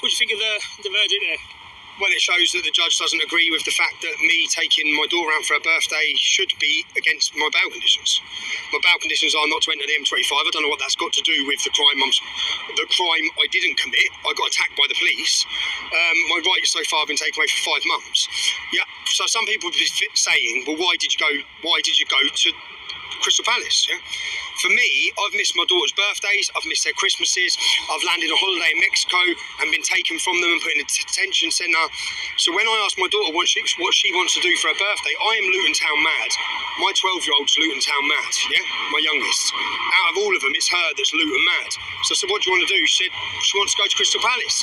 What do you think of the verdict there? Well, it shows that the judge doesn't agree with the fact that me taking my daughter out for her birthday should be against my bail conditions. My bail conditions are not to enter the M25. I don't know what that's got to do with the crime I didn't commit. I got attacked by the police. My rights so far have been taken away for 5 months. Yeah. So some people would be saying, well, why did you go to Crystal Palace? Yeah? For me, I've missed my daughter's birthdays, I've missed their Christmases, I've landed on holiday in Mexico and been taken from them and put in a detention centre. So when I asked my daughter what she wants to do for her birthday, I am Luton Town mad. My 12-year-old's Luton Town mad, yeah? My youngest. Out of all of them, it's her that's Luton mad. So I said, what do you want to do? She said, she wants to go to Crystal Palace.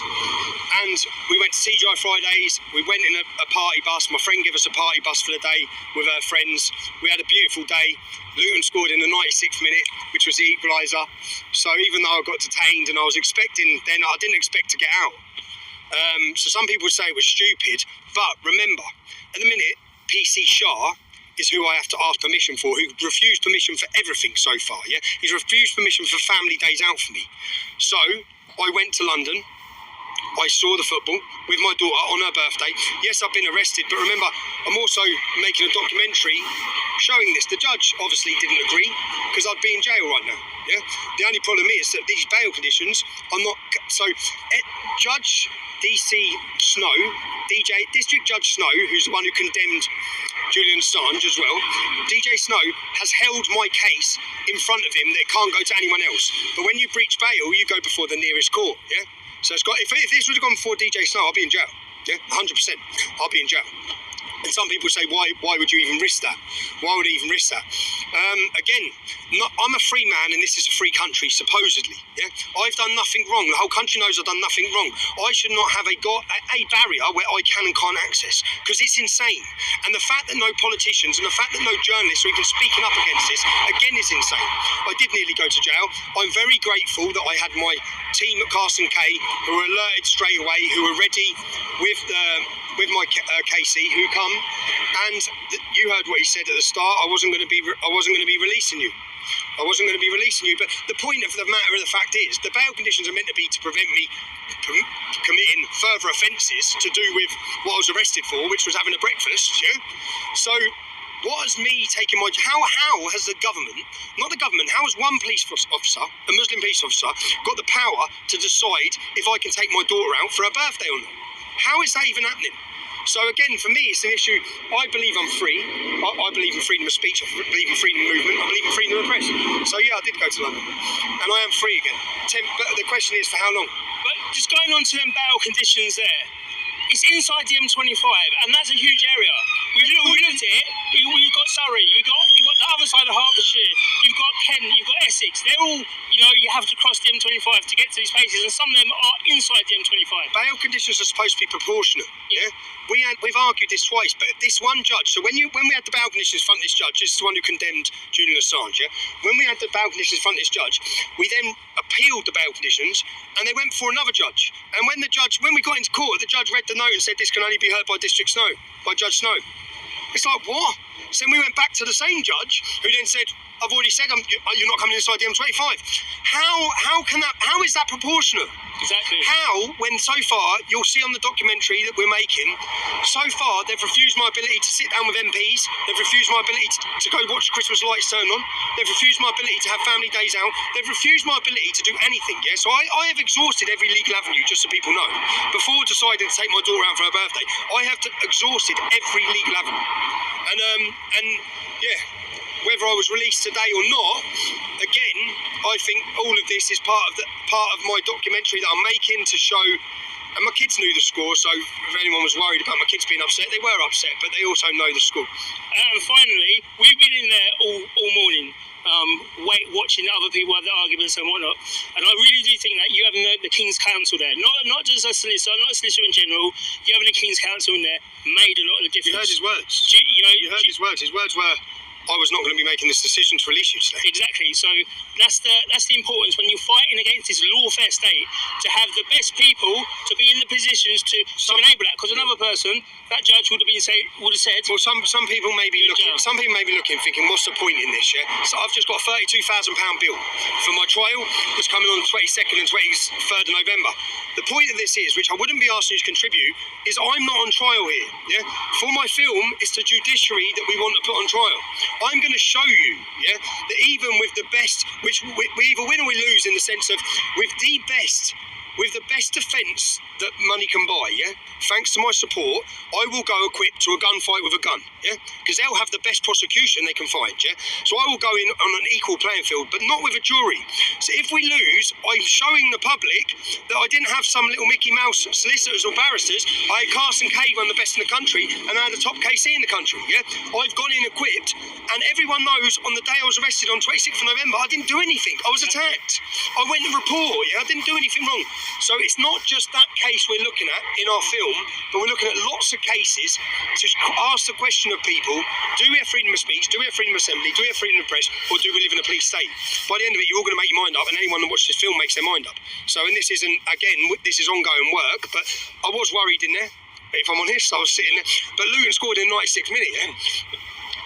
And we went to TGI Fridays, we went in a party bus, my friend gave us a party bus for the day with her friends. We had a beautiful day. Luton scored in the 96th minute, which was the equaliser. So even though I got detained and I was expecting, then I didn't expect to get out. So some people say it was stupid, but remember, at the minute, PC Shah is who I have to ask permission for, who refused permission for everything so far, yeah? He's refused permission for family days out for me. So I went to London. I saw the football with my daughter on her birthday. Yes, I've been arrested, but remember, I'm also making a documentary showing this. The judge obviously didn't agree because I'd be in jail right now. Yeah. The only problem is that these bail conditions are not. So, Judge DC Snow, District Judge Snow, who's the one who condemned Julian Assange as well, DJ Snow has held my case in front of him that it can't go to anyone else. But when you breach bail, you go before the nearest court. Yeah. So it's got, if this would have gone before DJ Snow, I'll be in jail. Yeah, 100%. I'll be in jail. And some people say, why would you even risk that? Why would I even risk that? Again, I'm a free man and this is a free country, supposedly. Yeah, I've done nothing wrong. The whole country knows I've done nothing wrong. I should not have a barrier where I can and can't access, because it's insane. And the fact that no politicians and the fact that no journalists are even speaking up against this, again, is insane. I did nearly go to jail. I'm very grateful that I had my team at Carson K who were alerted straight away, who were ready with my Casey, who come, and you heard what he said at the start. I wasn't going to be releasing you. But the point of the matter of the fact is, the bail conditions are meant to be to prevent me committing further offences to do with what I was arrested for, which was having a breakfast. Yeah. So, what has me taking my... How has the government, not the government, how has one police officer, a Muslim police officer, got the power to decide if I can take my daughter out for her birthday or not? How is that even happening? So again, for me, it's an issue. I believe I'm free. I believe in freedom of speech. I believe in freedom of movement. I believe in freedom of press. So yeah, I did go to London. And I am free again. But the question is, for how long? But just going on to them bail conditions there, it's inside the M25, and that's a huge area. We looked at it. You've got Surrey, you've got the other side of Hertfordshire, you've got Kent, you've got Essex. They're all, you have to cross the M25 to get to these places, and some of them are inside the M25. Bail conditions are supposed to be proportionate. Yeah. We've argued this twice, but this one judge. So when we had the bail conditions in front of this judge, this is the one who condemned Julian Assange. Yeah. When we had the bail conditions in front of this judge, we then appealed the bail conditions, and they went before another judge. And when we got into court, the judge read the note and said this can only be heard by Judge Snow. It's like, what? So then we went back to the same judge, who then said, I've already said you're not coming inside the M25. How is that proportionate? Exactly. How, when so far, you'll see on the documentary that we're making, so far they've refused my ability to sit down with MPs, they've refused my ability to go watch Christmas lights turn on, they've refused my ability to have family days out, they've refused my ability to do anything, yeah? So I have exhausted every legal avenue, just so people know. Before deciding to take my daughter out for her birthday, I have exhausted every legal avenue. And yeah, whether I was released today or not, again, I think all of this is part of my documentary that I'm making to show. And my kids knew the score, so if anyone was worried about my kids being upset, they were upset, but they also know the score. And finally, we've been in there all morning, watching other people have their arguments and whatnot. And I really do think that you having the King's Counsel there, not just a solicitor, not a solicitor in general, you having the King's Counsel in there made a lot of difference. You heard his words. You heard his words. His words were, I was not going to be making this decision to release you today. Exactly. So that's the importance when you're fighting against this lawfare state, to have the best people to be in the positions to enable that. Because another person, that judge would have said. Well, some people may be looking. jail. Some people may be looking, thinking, "What's the point in this?" Yeah. So I've just got a £32,000 bill for my trial, that's coming on the 22nd and 23rd of November. The point of this is, which I wouldn't be asking you to contribute, is I'm not on trial here. Yeah. For my film, it's the judiciary that we want to put on trial. I'm going to show you, yeah, that even with the best, which we either win or we lose, in the sense of with the best defence that money can buy, yeah? Thanks to my support, I will go equipped to a gunfight with a gun, yeah? Because they'll have the best prosecution they can find, yeah? So I will go in on an equal playing field, but not with a jury. So if we lose, I'm showing the public that I didn't have some little Mickey Mouse solicitors or barristers. I had Carson Cave, one of the best in the country, and I had a top KC in the country, yeah? I've gone in equipped, and everyone knows on the day I was arrested on 26th of November, I didn't do anything. I was attacked. I went to report, yeah? I didn't do anything wrong. So it's not just that case we're looking at in our film, but we're looking at lots of cases to ask the question of people: do we have freedom of speech? Do we have freedom of assembly? Do we have freedom of press? Or do we live in a police state? By the end of it, you're all going to make your mind up, and anyone that watches this film makes their mind up. So, and this isn't, again, this is ongoing work, but I was worried in there. If I'm honest, I was sitting there. But Luton scored in the 96th minute, yeah?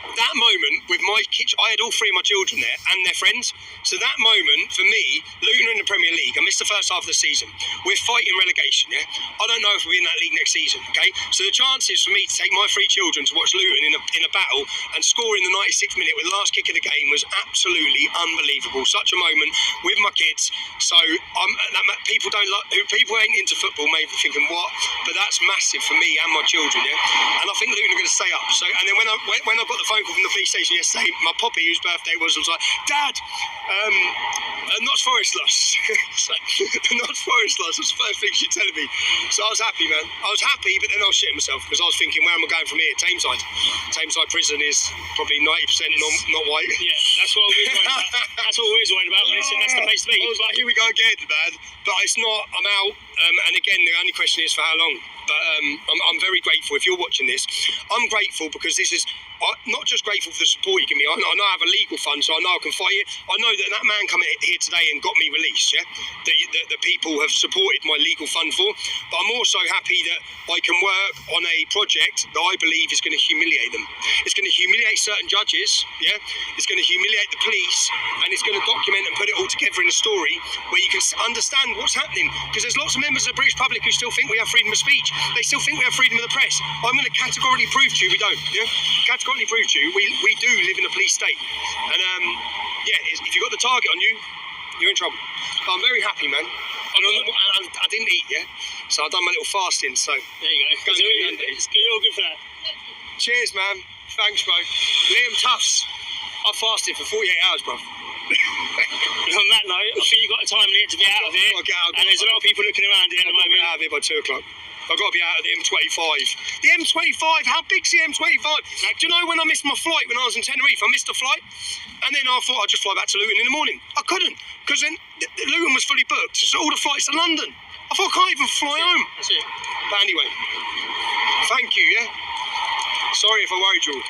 That moment with my kids, I had all three of my children there and their friends. So that moment for me, Luton are in the Premier League. I missed the first half of the season. We're fighting relegation, yeah? I don't know if we'll be in that league next season, okay? So the chances for me to take my three children to watch Luton in a battle and score in the 96th minute with the last kick of the game was absolutely unbelievable. Such a moment with my kids. So people ain't into football may be thinking what, but that's massive for me and my children, yeah? And I think Luton are going to stay up. So, and then when I got the phone call from the police station yesterday, my poppy, whose birthday was like, "Dad, Notts Forest lost." So, Notts Forest lost. That's the first thing she's telling me. So I was happy, man. I was happy, but then I was shitting myself because I was thinking, where am I going from here? Tameside. Tameside prison is probably 90% not white. Yeah, that's what we're worried about. That's what we're worried about. That's the place to be. I was like, here we go again, man. But it's not. I'm out. And again, the only question is for how long. But I'm very grateful. If you're watching this, I'm grateful because this is not just grateful for the support you give me. I know I have a legal fund, so I know I can fight it. I know that man come here today and got me released, yeah? The people have supported my legal fund for. But I'm also happy that I can work on a project that I believe is going to humiliate them. It's going to humiliate certain judges, yeah? It's going to humiliate the police, and it's going to document and put it all together in a story where you can understand what's happening. Because there's lots of members of the British public who still think we have freedom of speech. They still think we have freedom of the press. I'm going to categorically prove to you we don't, yeah? Categorically prove to you we do live in a police state. And if you've got the target on you, you're in trouble. But I'm very happy, man. And I didn't eat, yeah? So I've done my little fasting, so... There you go. It's good, you're all good for that. Cheers, man. Thanks, bro. Liam Tufts. I fasted for 48 hours, bro. And on that note, I think you've got a time limit to be out of here. And there's a lot of people looking around here at the moment. I'll be out of here by 2 o'clock. I've got to be out of the M25. The M25, how big's the M25? Do you know when I missed my flight when I was in Tenerife? I missed a flight, and then I thought I'd just fly back to Luton in the morning. I couldn't, because then Luton was fully booked, so all the flights to London. I thought I can't even fly home. That's it. But anyway, thank you, yeah? Sorry if I worried you all.